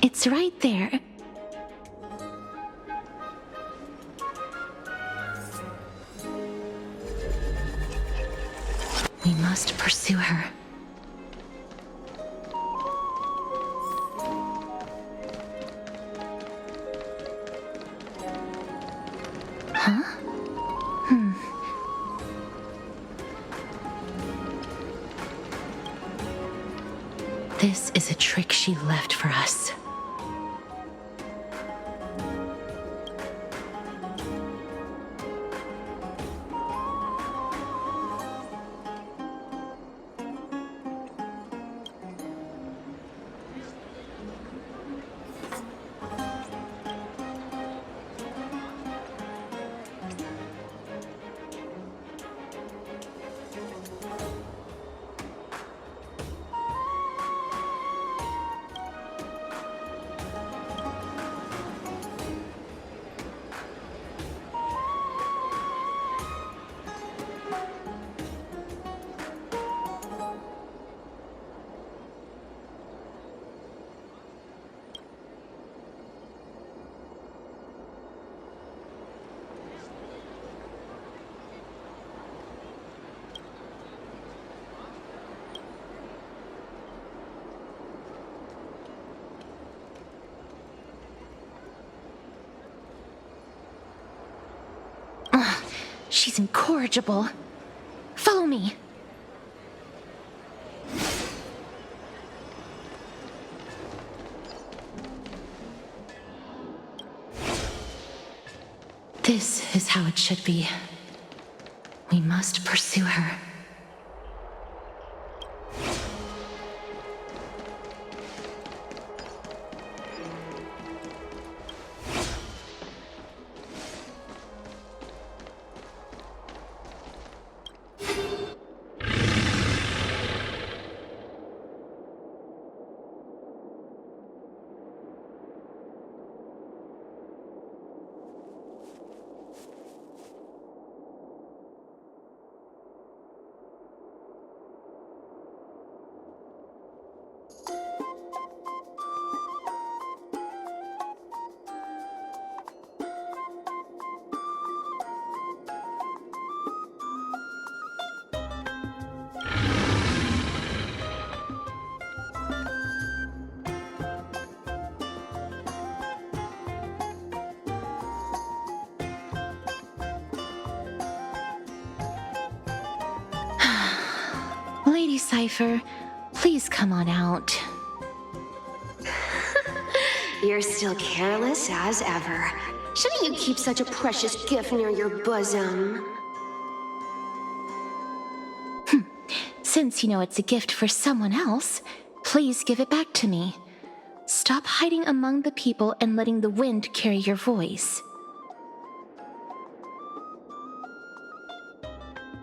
It's right there. We must pursue her. Huh? This is a trick she left for us. She's incorrigible. Follow me. This is how it should be. We must pursue her. Lady Cypher, please come on out. You're still careless as ever. Shouldn't you keep such a precious gift near your bosom? Since you know it's a gift for someone else, please give it back to me. Stop hiding among the people and letting the wind carry your voice.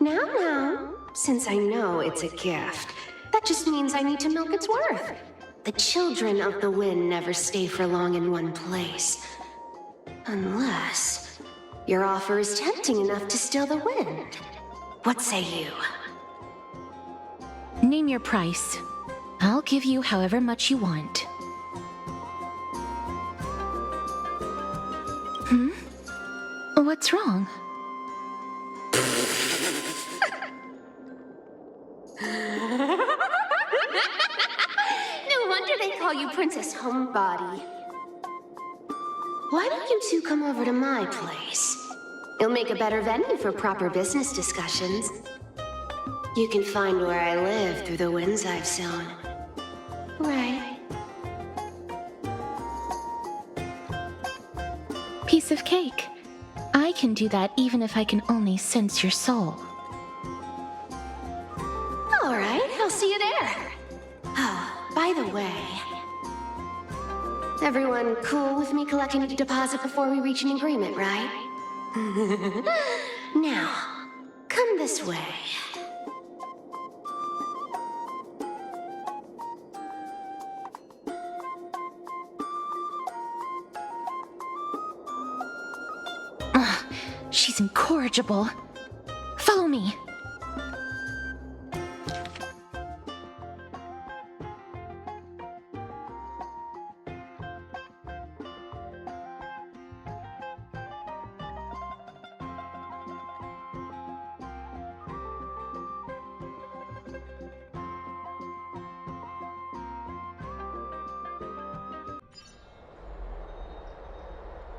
Now, since I know it's a gift, that just means I need to milk its worth. The children of the wind never stay for long in one place. Unless your offer is tempting enough to still the wind. What say you? Name your price. I'll give you however much you want. What's wrong? No wonder they call you Princess Homebody. Why don't you two come over to my place? It'll make a better venue for proper business discussions. You can find where I live through the winds I've sown. Right. Piece of cake. I can do that even if I can only sense your soul. All right, I'll see you there. Oh, by the way, everyone cool with me collecting a deposit before we reach an agreement, right? Now, come this way. She's incorrigible. Follow me.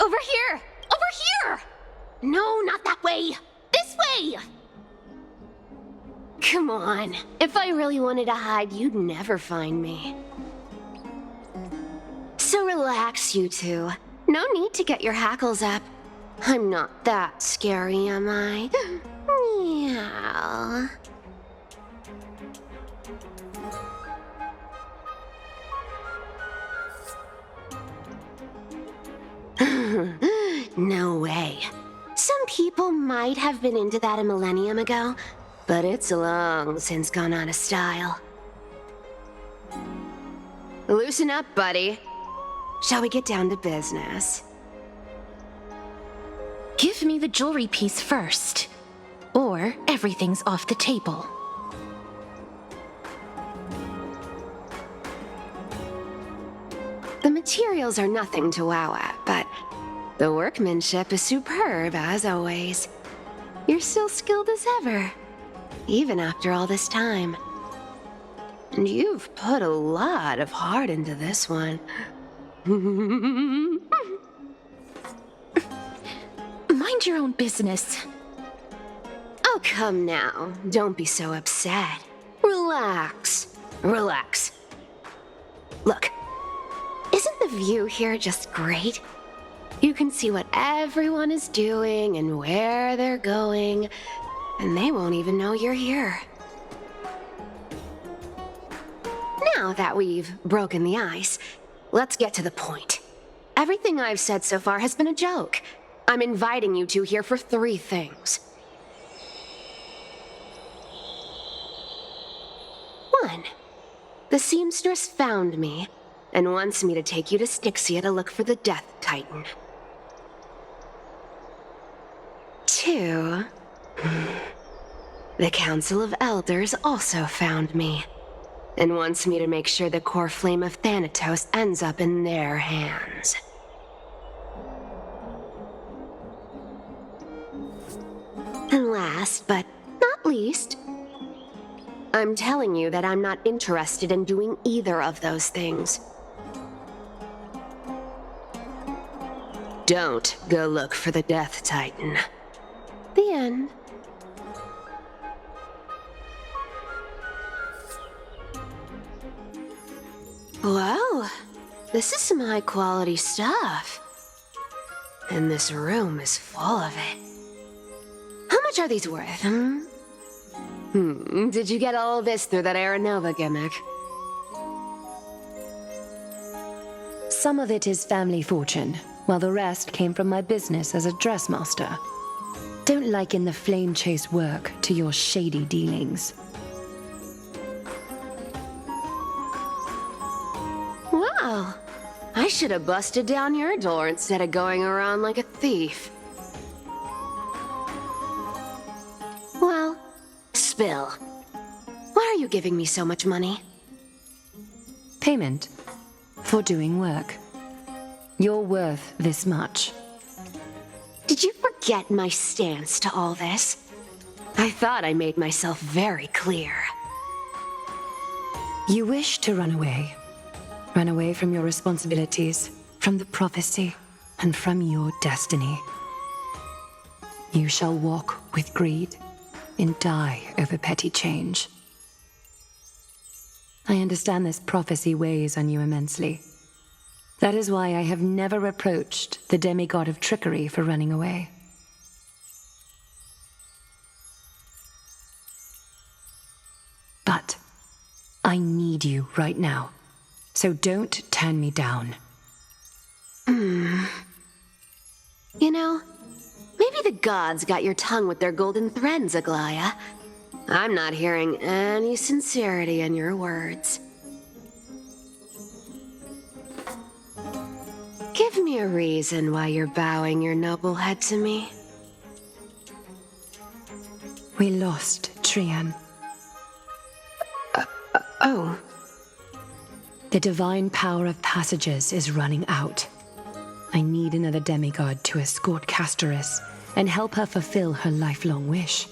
Over here! Over here! No, not that way! This way! Come on. If I really wanted to hide, you'd never find me. So relax, you two. No need to get your hackles up. I'm not that scary, am I? Meow. No way. Some people might have been into that a millennium ago, but it's long since gone out of style. Loosen up, buddy. Shall we get down to business? Give me the jewelry piece first, or everything's off the table. The materials are nothing to wow at, but the workmanship is superb, as always. You're still skilled as ever, even after all this time. And you've put a lot of heart into this one. Mind your own business. Oh, come now. Don't be so upset. Relax. Relax. Look, isn't the view here just great? You can see what everyone is doing and where they're going, and they won't even know you're here. Now that we've broken the ice, let's get to the point. Everything I've said so far has been a joke. I'm inviting you two here for 3 things. 1. The seamstress found me and wants me to take you to Styxia to look for the Death Titan. 2. The Council of Elders also found me and wants me to make sure the core flame of Thanatos ends up in their hands. And last but not least, I'm telling you that I'm not interested in doing either of those things. Don't go look for the Death Titan. The end. Wow, this is some high-quality stuff. And this room is full of it. How much are these worth, Did you get all this through that Aeronova gimmick? Some of it is family fortune, while the rest came from my business as a dressmaster. Don't liken the flame chase work to your shady dealings. Wow, I should have busted down your door instead of going around like a thief. Well, spill. Why are you giving me so much money? Payment for doing work. You're worth this much. Did you forget my stance to all this? I thought I made myself very clear. You wish to run away. Run away from your responsibilities, from the prophecy, and from your destiny. You shall walk with greed and die over petty change. I understand this prophecy weighs on you immensely. That is why I have never reproached the demigod of trickery for running away. But I need you right now, so don't turn me down. You know, maybe the gods got your tongue with their golden threads, Aglaya. I'm not hearing any sincerity in your words. Give me a reason why you're bowing your noble head to me. We lost Trian. Oh. The divine power of passages is running out. I need another demigod to escort Castorus and help her fulfill her lifelong wish.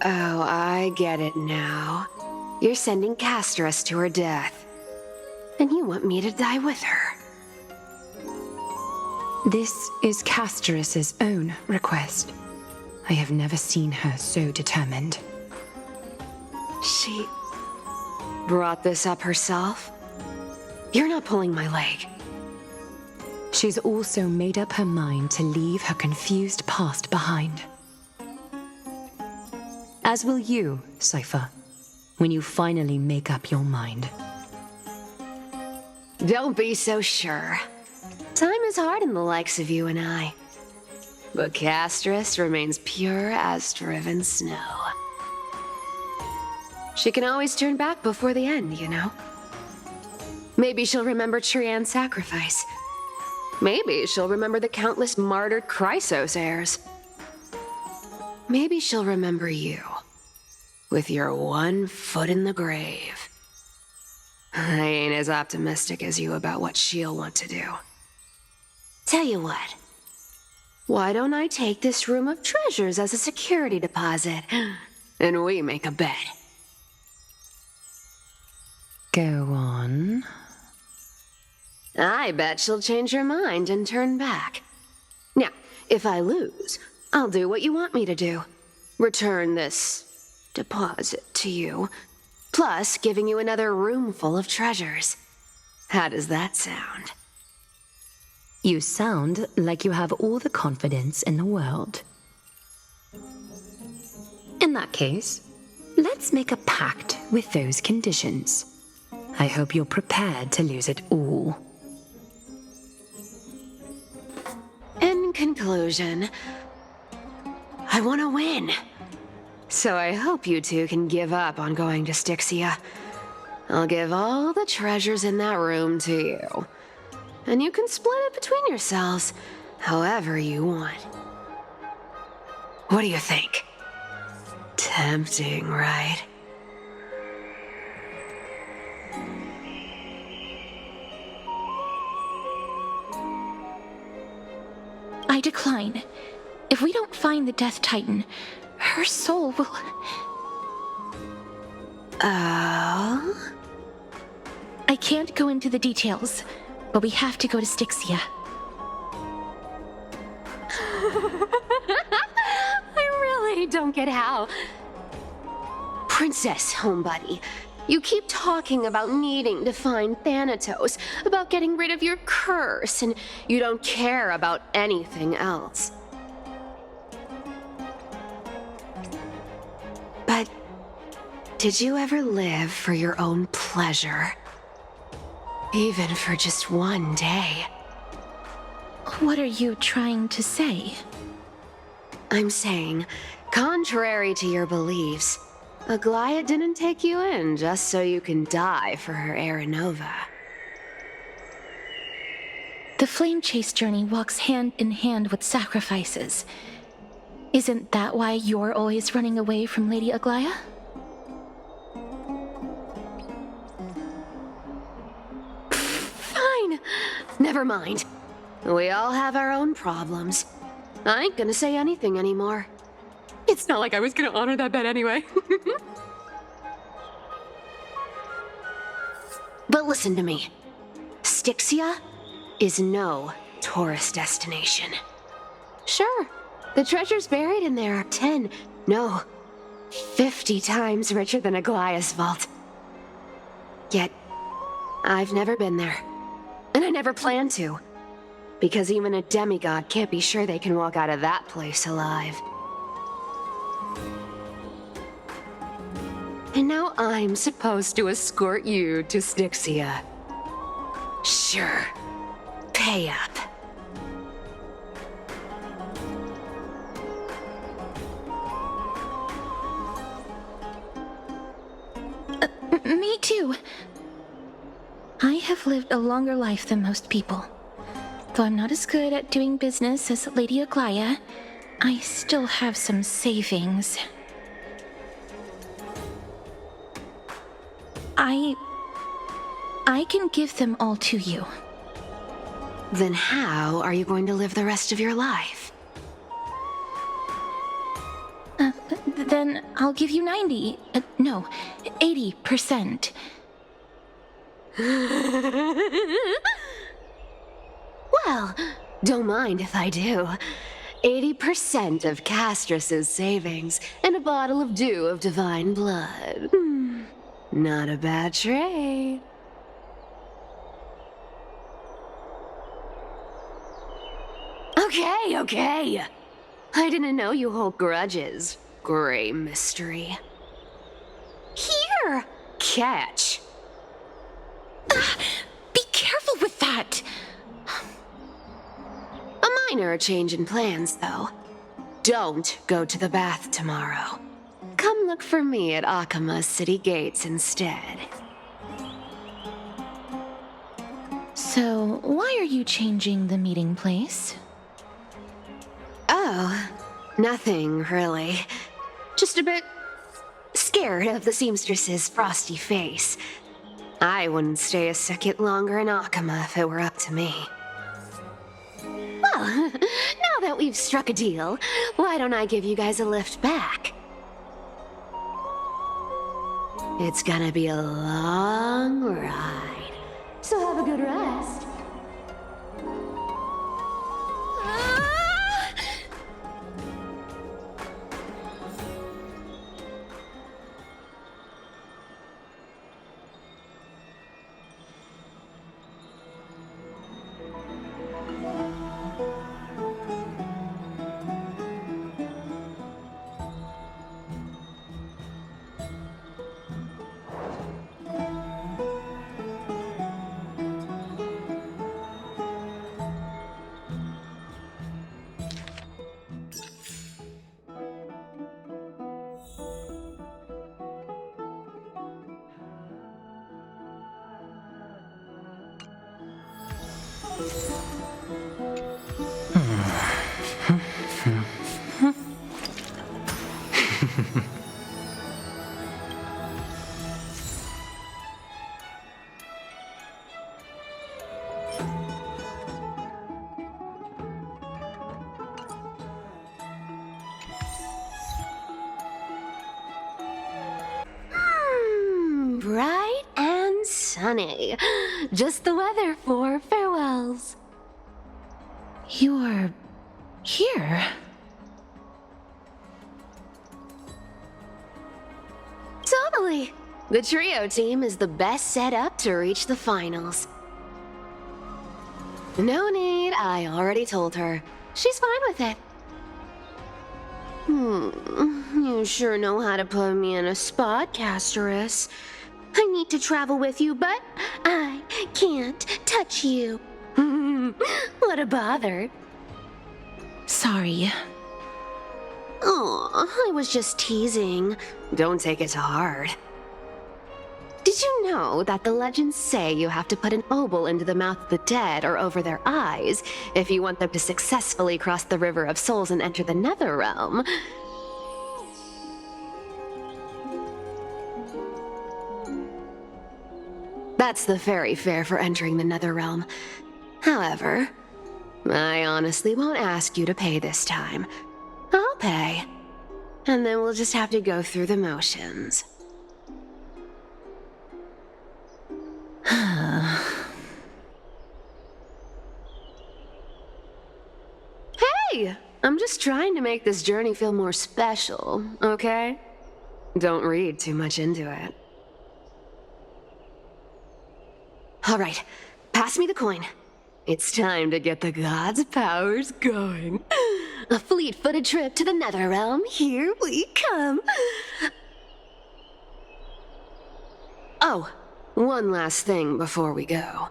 Oh, I get it now. You're sending Castorus to her death. And you want me to die with her? This is Casterus's own request. I have never seen her so determined. She brought this up herself? You're not pulling my leg. She's also made up her mind to leave her confused past behind. As will you, Cypher, when you finally make up your mind. Don't be so sure. Time is hard in the likes of you and I. But Casterus remains pure as driven snow. She can always turn back before the end, you know? Maybe she'll remember Trian's sacrifice. Maybe she'll remember the countless martyred Chrysos heirs. Maybe she'll remember you, with your one foot in the grave. I ain't as optimistic as you about what she'll want to do. Tell you what. Why don't I take this room of treasures as a security deposit, and we make a bet? Go on. I bet she'll change her mind and turn back. Now, if I lose, I'll do what you want me to do. Return this deposit to you, plus giving you another room full of treasures. How does that sound? You sound like you have all the confidence in the world. In that case, let's make a pact with those conditions. I hope you're prepared to lose it all. In conclusion, I want to win. So I hope you two can give up on going to Styxia. I'll give all the treasures in that room to you. And you can split it between yourselves however you want. What do you think? Tempting, right? I decline. If we don't find the Death Titan, her soul will... Oh? I can't go into the details, but we have to go to Styxia. I really don't get how. Princess, homebuddy, you keep talking about needing to find Thanatos, about getting rid of your curse, and you don't care about anything else. But did you ever live for your own pleasure? Even for just one day? What are you trying to say? I'm saying, contrary to your beliefs, Aglaia didn't take you in just so you can die for her Aranova. The flame chase journey walks hand in hand with sacrifices. Isn't that why you're always running away from Lady Aglaia? Fine. Never mind. We all have our own problems. I ain't gonna say anything anymore. It's not like I was gonna honor that bet anyway. But listen to me. Styxia is no tourist destination. Sure, the treasures buried in there are 10, no, 50 times richer than Aglaia's vault. Yet, I've never been there. And I never plan to. Because even a demigod can't be sure they can walk out of that place alive. And now I'm supposed to escort you to Styxia. Sure. Pay up. Me too. I have lived a longer life than most people. Though I'm not as good at doing business as Lady Aglaia, I still have some savings. I can give them all to you. Then how are you going to live the rest of your life? Then I'll give you 90, no, 80%. Well, don't mind if I do. 80% of Castrus's savings and a bottle of dew of divine blood. Not a bad trade. Okay. I didn't know you hold grudges. Gray mystery. Here! Catch. Be careful with that! A minor change in plans, though. Don't go to the bath tomorrow. Come look for me at Akama's city gates instead. So, why are you changing the meeting place? Oh, nothing really. Just a bit scared of the seamstress's frosty face. I wouldn't stay a second longer in Akama if it were up to me. Well, now that we've struck a deal, why don't I give you guys a lift back? It's gonna be a long ride, so have a good rest. Bright and sunny. Just the weather for farewells. You're here? Totally. The trio team is the best set up to reach the finals. No need, I already told her. She's fine with it. You sure know how to put me in a spot, Casterus. I need to travel with you, but I can't touch you. What a bother. Sorry. Aw, I was just teasing. Don't take it to heart. Did you know that the legends say you have to put an obol into the mouth of the dead or over their eyes if you want them to successfully cross the River of Souls and enter the Netherrealm? That's the fairy fare for entering the Netherrealm. However, I honestly won't ask you to pay this time. I'll pay. And then we'll just have to go through the motions. Hey! I'm just trying to make this journey feel more special, okay? Don't read too much into it. All right, pass me the coin. It's time to get the gods' powers going. A fleet-footed trip to the Netherrealm. Here we come. Oh, one last thing before we go.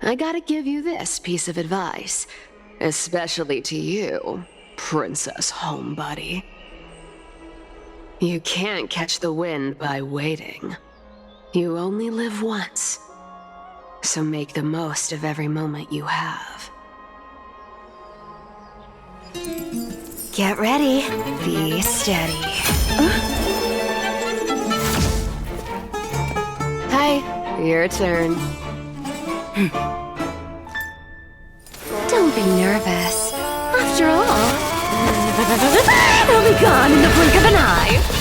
I gotta give you this piece of advice, especially to you, Princess Homebuddy. You can't catch the wind by waiting. You only live once. So make the most of every moment you have. Get ready. Be steady. Hi, your turn. Don't be nervous. After all, it'll be gone in the blink of an eye.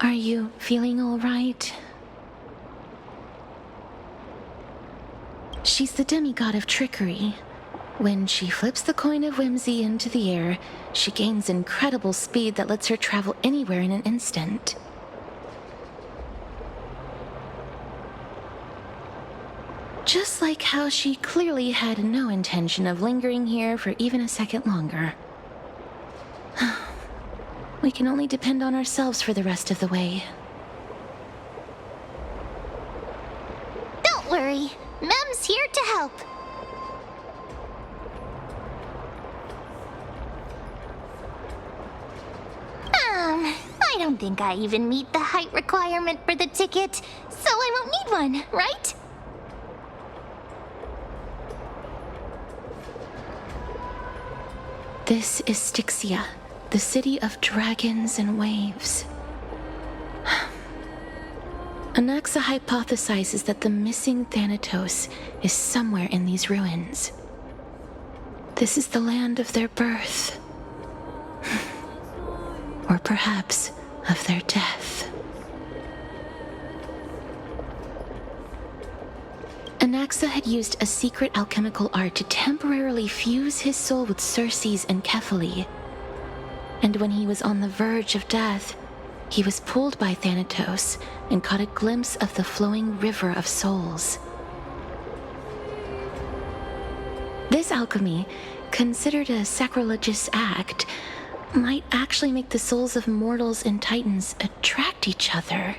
Are you feeling all right? She's the demigod of trickery. When she flips the coin of whimsy into the air, she gains incredible speed that lets her travel anywhere in an instant. Just like how she clearly had no intention of lingering here for even a second longer. We can only depend on ourselves for the rest of the way. Don't worry, Mem's here to help. I don't think I even meet the height requirement for the ticket, so I won't need one, right? This is Styxia, the city of dragons and waves. Anaxa hypothesizes that the missing Thanatos is somewhere in these ruins. This is the land of their birth. Or perhaps of their death. Anaxa had used a secret alchemical art to temporarily fuse his soul with Circe's and Kephae. And when he was on the verge of death, he was pulled by Thanatos and caught a glimpse of the flowing river of souls. This alchemy, considered a sacrilegious act, might actually make the souls of mortals and titans attract each other.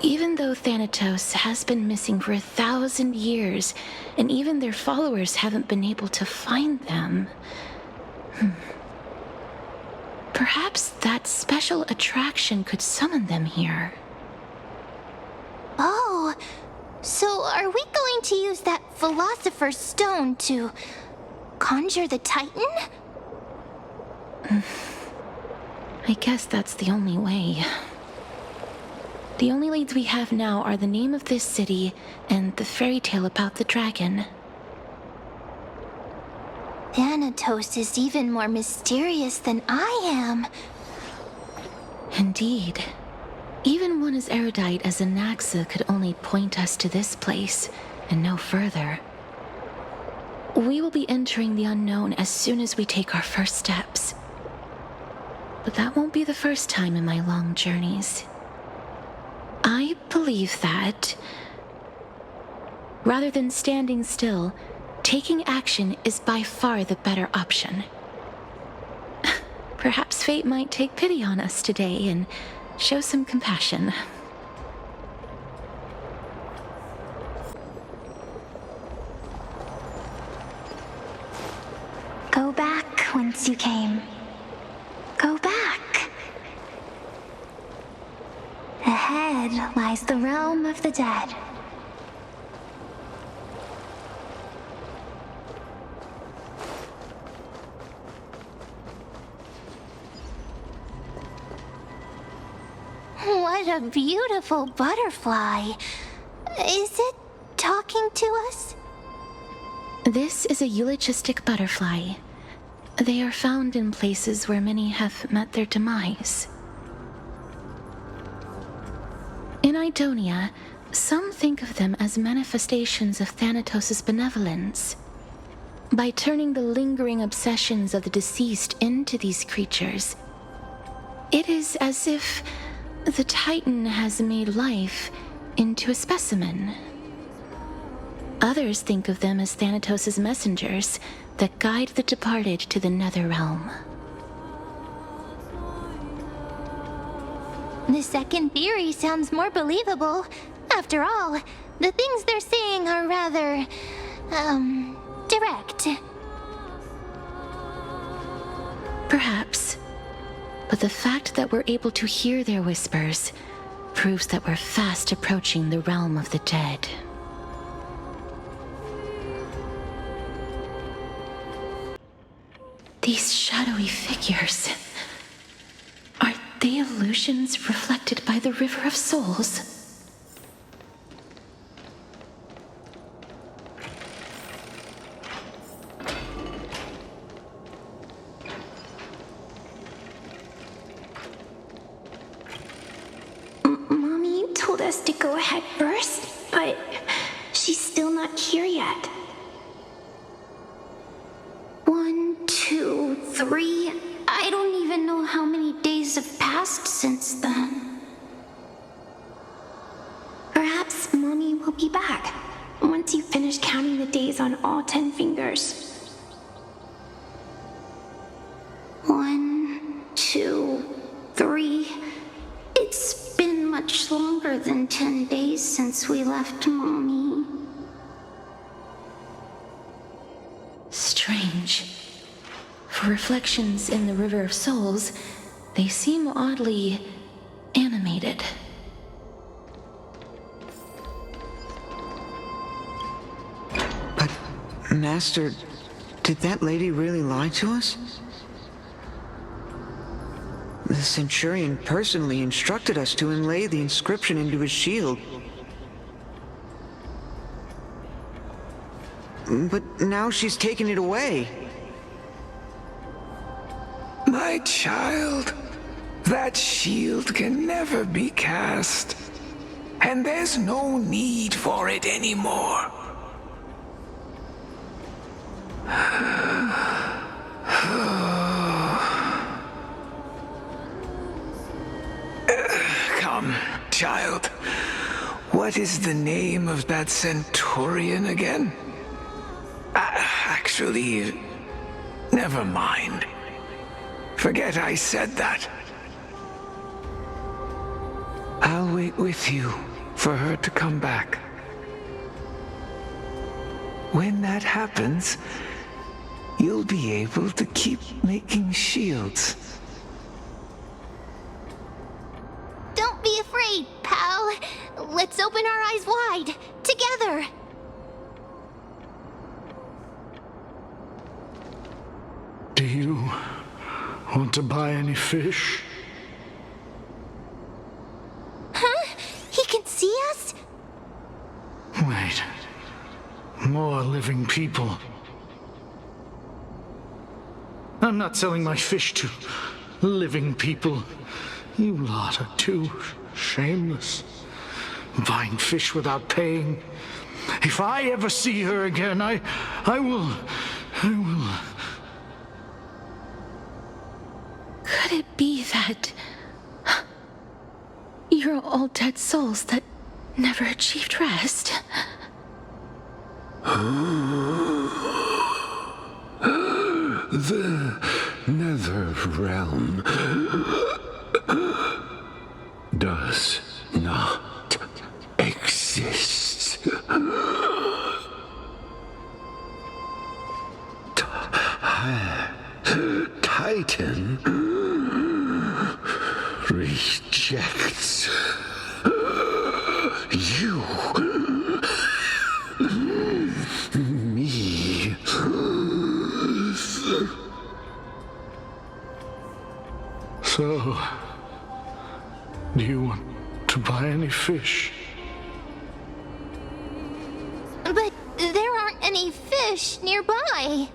Even though Thanatos has been missing for 1,000 years, and even their followers haven't been able to find them, perhaps that special attraction could summon them here. Oh, so are we going to use that Philosopher's Stone to conjure the Titan? I guess that's the only way. The only leads we have now are the name of this city and the fairy tale about the dragon. Thanatos is even more mysterious than I am. Indeed. Even one as erudite as Anaxa could only point us to this place, and no further. We will be entering the unknown as soon as we take our first steps. But that won't be the first time in my long journeys. I believe that, rather than standing still, taking action is by far the better option. Perhaps fate might take pity on us today and show some compassion. Go back whence you came. Go back. Ahead lies the realm of the dead. What a beautiful butterfly. Is it talking to us? This is a eulogistic butterfly. They are found in places where many have met their demise. In Idonia, some think of them as manifestations of Thanatos' benevolence. By turning the lingering obsessions of the deceased into these creatures, it is as if the Titan has made life into a specimen. Others think of them as Thanatos' messengers that guide the departed to the nether realm. The second theory sounds more believable. After all, the things they're saying are rather, direct. Perhaps. But the fact that we're able to hear their whispers proves that we're fast approaching the realm of the dead. These shadowy figures... are they illusions reflected by the River of Souls? us to go ahead first, but she's still not here yet. 1, 2, 3. I don't even know how many days have passed since then. Perhaps Mommy will be back once you finish counting the days on all 10 fingers. 1, 2, 3. It's been much longer than 10 days since we left Mommy. Strange. For reflections in the River of Souls, they seem oddly animated. But, Master, did that lady really lie to us? The Centurion personally instructed us to inlay the inscription into his shield. But now she's taken it away. My child, that shield can never be cast, and there's no need for it anymore. Come, child. What is the name of that Centurion again? Actually, never mind. Forget I said that. I'll wait with you for her to come back. When that happens, you'll be able to keep making shields. Don't be afraid, pal. Let's open our eyes wide, together. Do you want to buy any fish? Huh? He can see us? Wait. More living people. I'm not selling my fish to living people. You lot are too shameless. Buying fish without paying. If I ever see her again, I will... Could it be that you're all dead souls that never achieved rest? The nether realm does not exist. Titan rejects you. Me. So, do you want to buy any fish? But there aren't any fish nearby.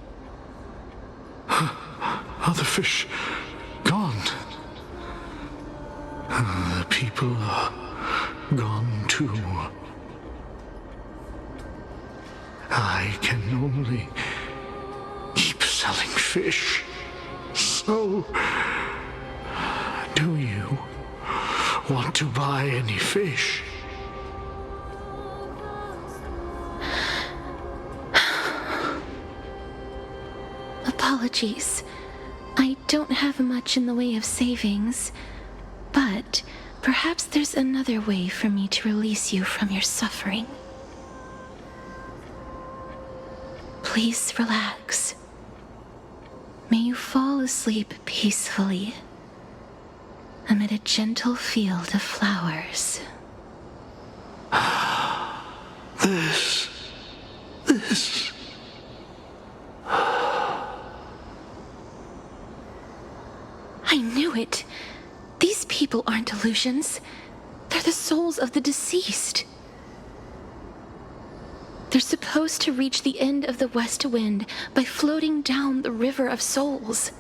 Other fish gone. The people are gone too. I can only keep selling fish. So, do you want to buy any fish? Apologies. I don't have much in the way of savings, but perhaps there's another way for me to release you from your suffering. Please relax. May you fall asleep peacefully amid a gentle field of flowers. This. I knew it. These people aren't illusions. They're the souls of the deceased. They're supposed to reach the end of the west wind by floating down the River of Souls.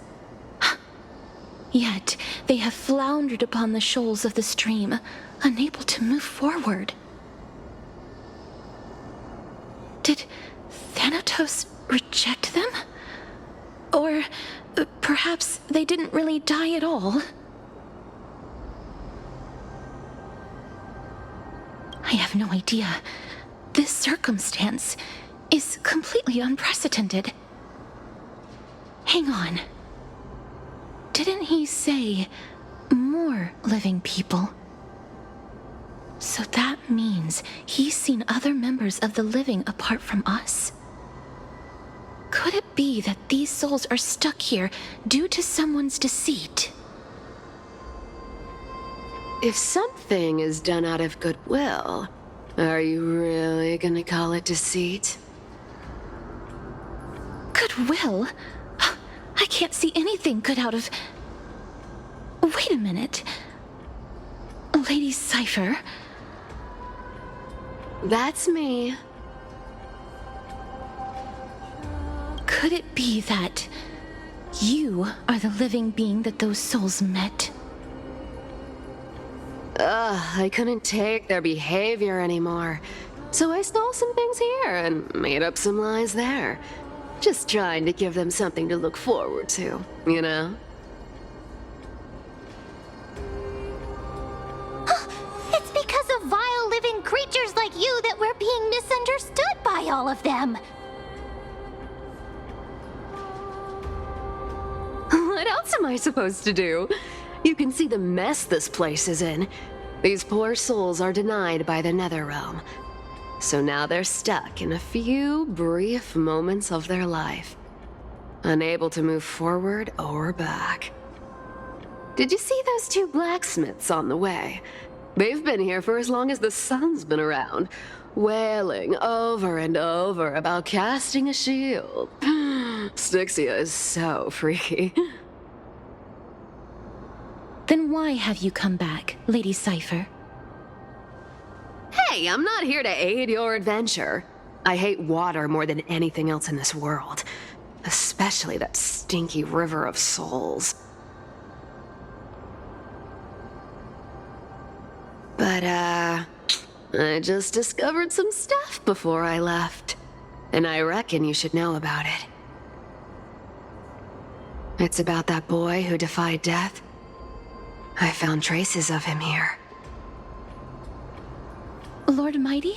Yet they have floundered upon the shoals of the stream, unable to move forward. Did Thanatos reject them? Or perhaps they didn't really die at all? I have no idea. This circumstance is completely unprecedented. Hang on. Didn't he say more living people? So that means he's seen other members of the living apart from us? Could it be that these souls are stuck here due to someone's deceit? If something is done out of goodwill, are you really gonna call it deceit? Goodwill? I can't see anything good out of... Wait a minute. Lady Cypher? That's me. Could it be that you are the living being that those souls met? I couldn't take their behavior anymore. So I stole some things here and made up some lies there. Just trying to give them something to look forward to, you know? It's because of vile living creatures like you that we're being misunderstood by all of them. What else am I supposed to do? You can see the mess this place is in. These poor souls are denied by the Netherrealm. So now they're stuck in a few brief moments of their life, unable to move forward or back. Did you see those two blacksmiths on the way? They've been here for as long as the sun's been around, wailing over and over about casting a shield. Styxia is so freaky. Then why have you come back, Lady Cypher? Hey, I'm not here to aid your adventure. I hate water more than anything else in this world. Especially that stinky river of souls. But, I just discovered some stuff before I left. And I reckon you should know about it. It's about that boy who defied death. I found traces of him here. Lord Mighty?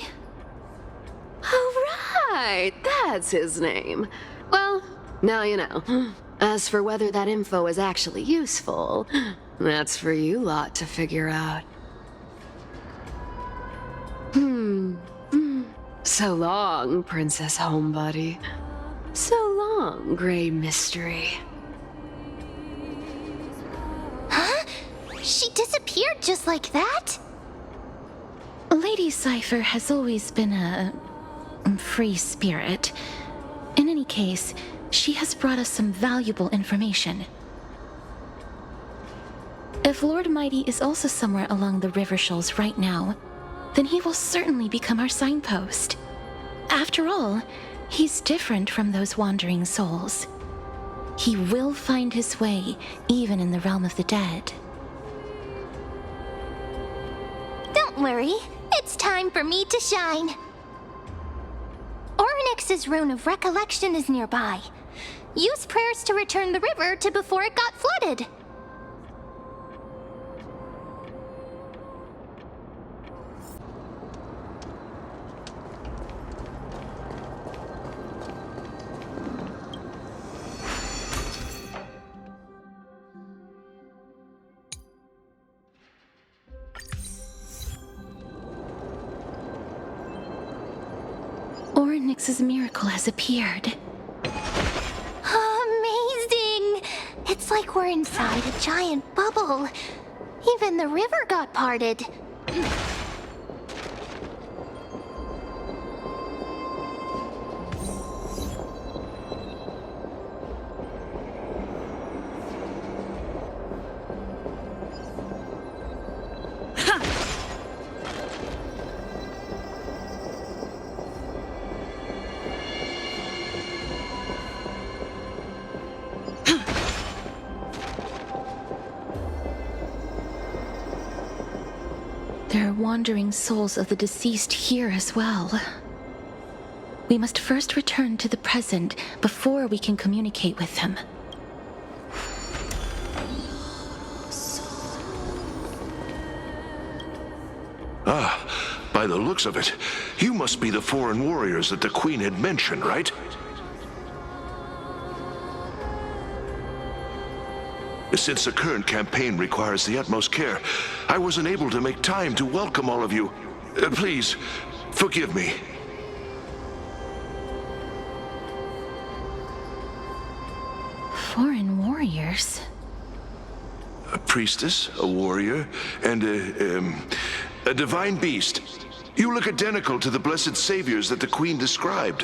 Oh, right! That's his name. Well, now you know. As for whether that info is actually useful, that's for you lot to figure out. So long, Princess Homebody. So long, Grey Mystery. Huh? She disappeared just like that? Lady Cypher has always been a free spirit. In any case, she has brought us some valuable information. If Lord Mighty is also somewhere along the river shoals right now, then he will certainly become our signpost. After all, he's different from those wandering souls. He will find his way, even in the realm of the dead. Don't worry, it's time for me to shine. Orynyx's rune of recollection is nearby. Use prayers to return the river to before it got flooded. Orynyx's miracle has appeared. Amazing! It's like we're inside a giant bubble. Even the river got parted. There are wandering souls of the deceased here as well. We must first return to the present before we can communicate with them. By the looks of it, you must be the foreign warriors that the Queen had mentioned, right? Since the current campaign requires the utmost care, I wasn't able to make time to welcome all of you. Please, forgive me. Foreign warriors? A priestess, a warrior, and a divine beast. You look identical to the blessed saviors that the Queen described.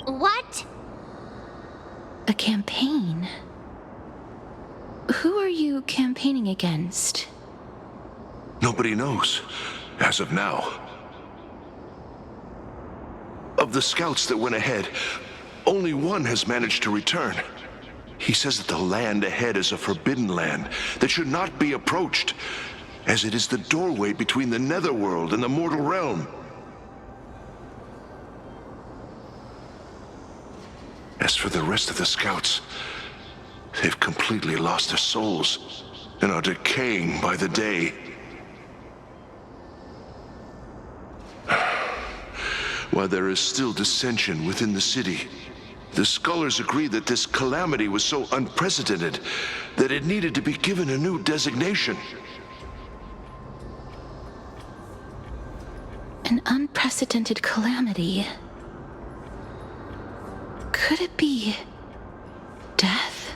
What? A campaign? Who are you campaigning against? Nobody knows, as of now. Of the scouts that went ahead, only one has managed to return. He says that the land ahead is a forbidden land that should not be approached, as it is the doorway between the netherworld and the mortal realm. As for the rest of the scouts, they've completely lost their souls and are decaying by the day. While there is still dissension within the city, the scholars agree that this calamity was so unprecedented that it needed to be given a new designation. An unprecedented calamity. Could it be death?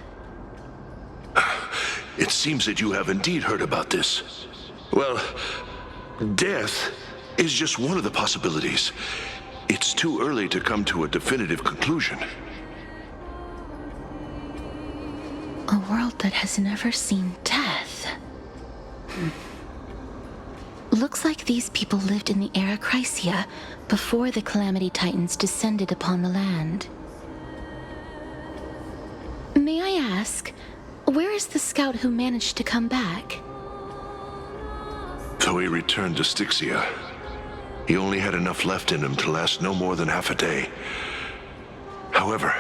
It seems that you have indeed heard about this. Well, death is just one of the possibilities. It's too early to come to a definitive conclusion. A world that has never seen death. Looks like these people lived in the era Chrysia before the Calamity Titans descended upon the land. May I ask, where is the scout who managed to come back? Though he returned to Styxia, he only had enough left in him to last no more than half a day. However,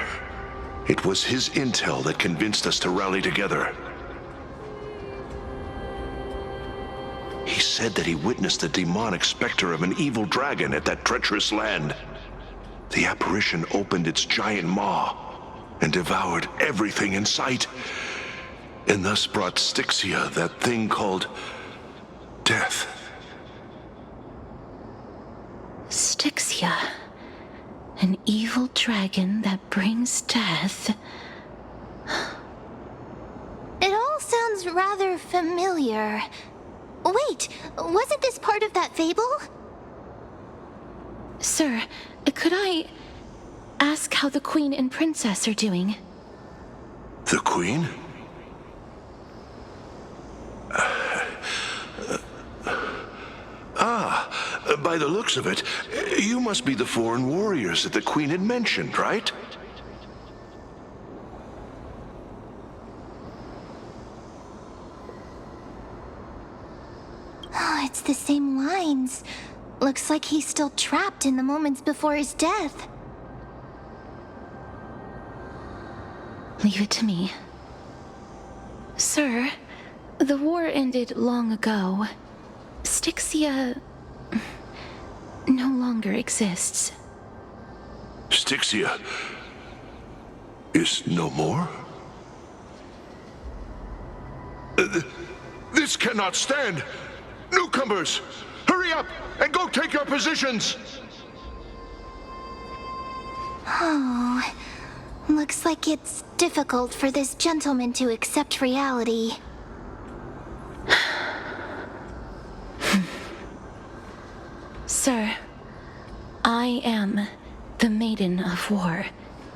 it was his intel that convinced us to rally together. He said that he witnessed the demonic specter of an evil dragon at that treacherous land. The apparition opened its giant maw and devoured everything in sight, and thus brought Styxia that thing called death. Styxia. An evil dragon that brings death. It all sounds rather familiar. Wait, wasn't this part of that fable? Sir, could I ask how the Queen and Princess are doing? The Queen? By the looks of it, you must be the foreign warriors that the Queen had mentioned, right? Oh, it's the same lines. Looks like he's still trapped in the moments before his death. Leave it to me. Sir, the war ended long ago. Styxia no longer exists. Styxia is no more? This cannot stand! Newcomers, hurry up and go take your positions! Oh, looks like it's difficult for this gentleman to accept reality. Sir, I am the Maiden of War,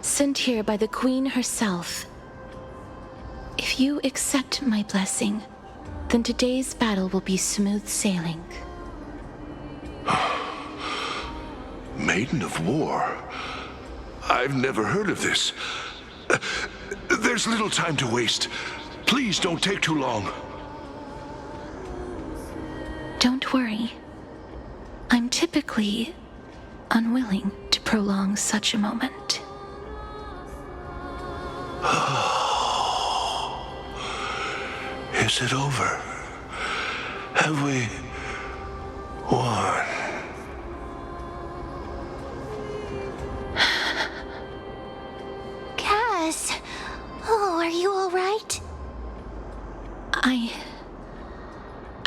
sent here by the Queen herself. If you accept my blessing, then today's battle will be smooth sailing. Maiden of War? I've never heard of this. There's little time to waste. Please don't take too long. Don't worry. I'm typically unwilling to prolong such a moment. Is it over? Have we won? Cass, oh, are you all right?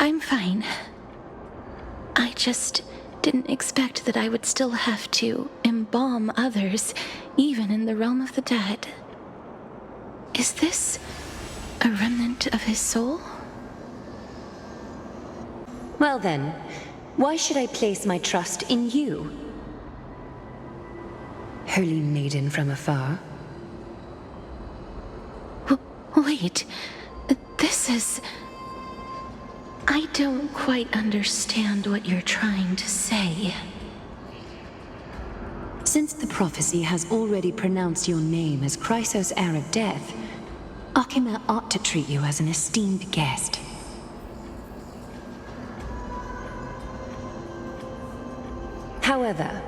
I'm fine. I just didn't expect that I would still have to embalm others, even in the realm of the dead. Is this a remnant of his soul? Well then, why should I place my trust in you? Holy maiden from afar. Wait, this is... I don't quite understand what you're trying to say. Since the prophecy has already pronounced your name as Chrysos, heir of death, Akima ought to treat you as an esteemed guest. However,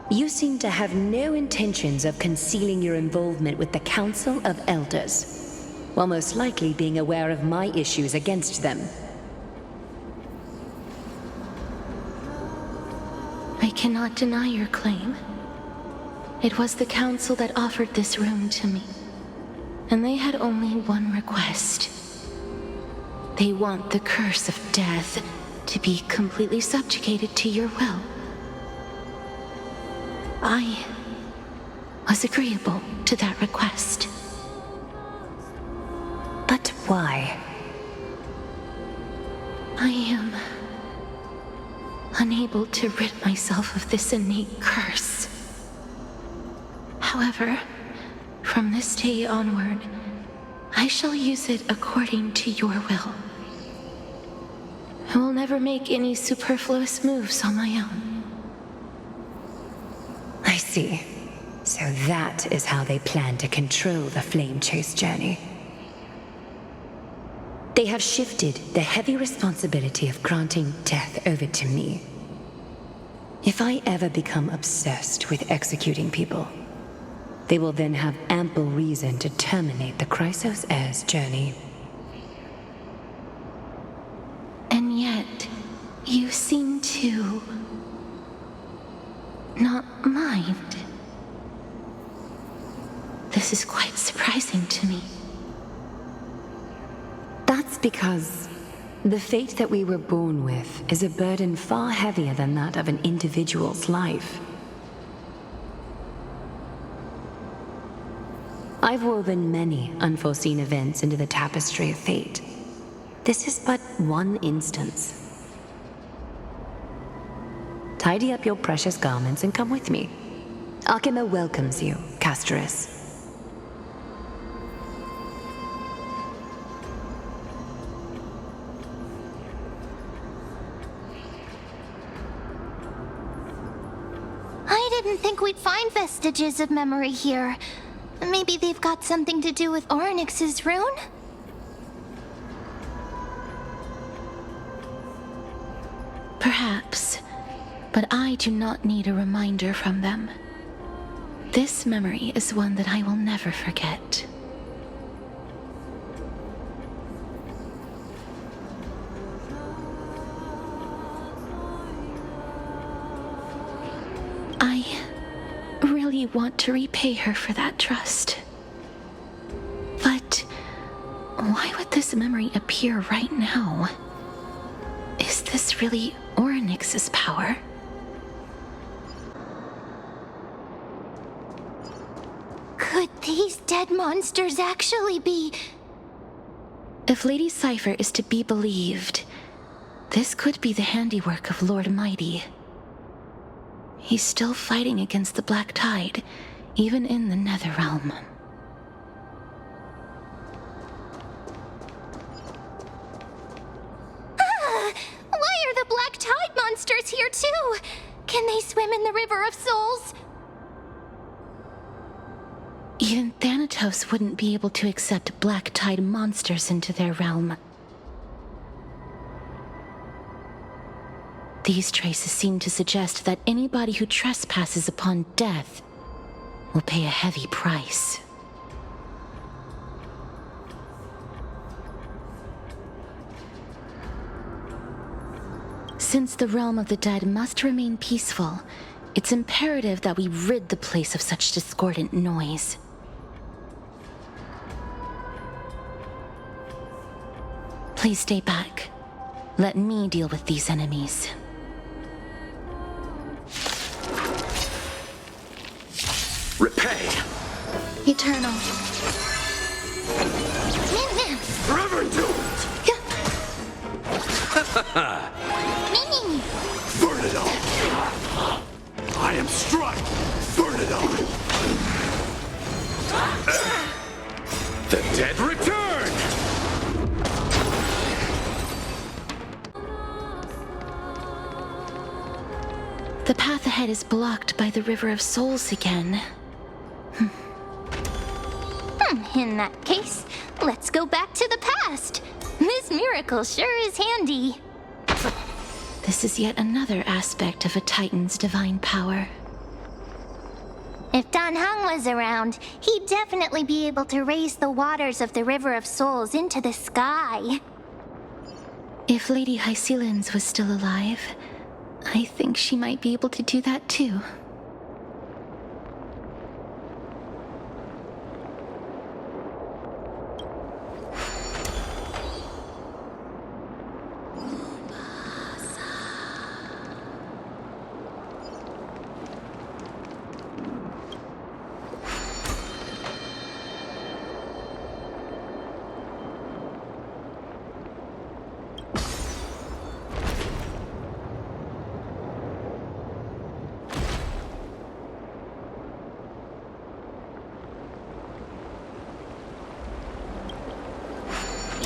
you seem to have no intentions of concealing your involvement with the Council of Elders, while most likely being aware of my issues against them. I cannot deny your claim. It was the council that offered this room to me, and they had only one request. They want the curse of death to be completely subjugated to your will. I was agreeable to that request. But why? I am unable to rid myself of this innate curse. However, from this day onward, I shall use it according to your will. I will never make any superfluous moves on my own. I see. So that is how they plan to control the Flame Chase journey. They have shifted the heavy responsibility of granting death over to me. If I ever become obsessed with executing people, they will then have ample reason to terminate the Chrysos heir's journey. And yet, you seem to not mind. This is quite surprising to me. That's because the fate that we were born with is a burden far heavier than that of an individual's life. I've woven many unforeseen events into the tapestry of fate. This is but one instance. Tidy up your precious garments and come with me. Akima welcomes you, Casterus. I didn't think we'd find vestiges of memory here. Maybe they've got something to do with Ornyx's rune? Perhaps, but I do not need a reminder from them. This memory is one that I will never forget. I really want to repay her for that trust. But why would this memory appear right now? Is this really Ornyx's power? Could these dead monsters actually be... If Lady Cypher is to be believed, this could be the handiwork of Lord Mighty. He's still fighting against the Black Tide, even in the Netherrealm. Why are the Black Tide monsters here too? Can they swim in the River of Souls? Even Thanatos wouldn't be able to accept black tide monsters into their realm. These traces seem to suggest that anybody who trespasses upon death will pay a heavy price. Since the realm of the dead must remain peaceful, it's imperative that we rid the place of such discordant noise. Please stay back. Let me deal with these enemies. Repay! Eternal. Forever doomed! Burn it all! I am Strike! Burn it all! The dead return! The path ahead is blocked by the River of Souls again. In that case, let's go back to the past. This miracle sure is handy. This is yet another aspect of a Titan's divine power. If Dan Heng was around, he'd definitely be able to raise the waters of the River of Souls into the sky. If Lady Hycelens was still alive, I think she might be able to do that too.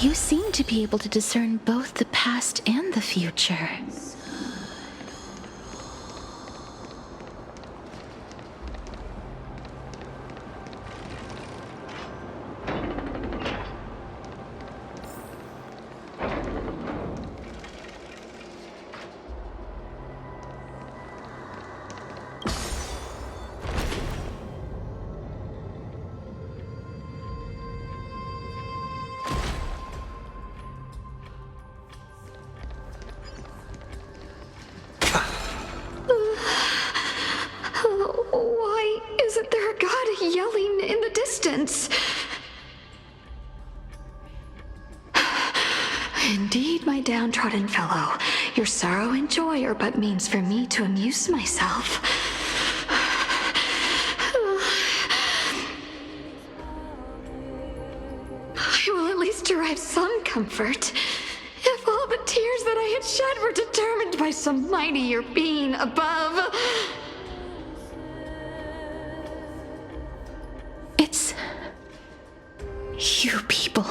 You seem to be able to discern both the past and the future. Why isn't there a god yelling in the distance? Indeed, my downtrodden fellow, your sorrow and joy are but means for me to amuse myself. I will at least derive some comfort. If all the tears that I had shed were determined by some mightier being above. It's you people.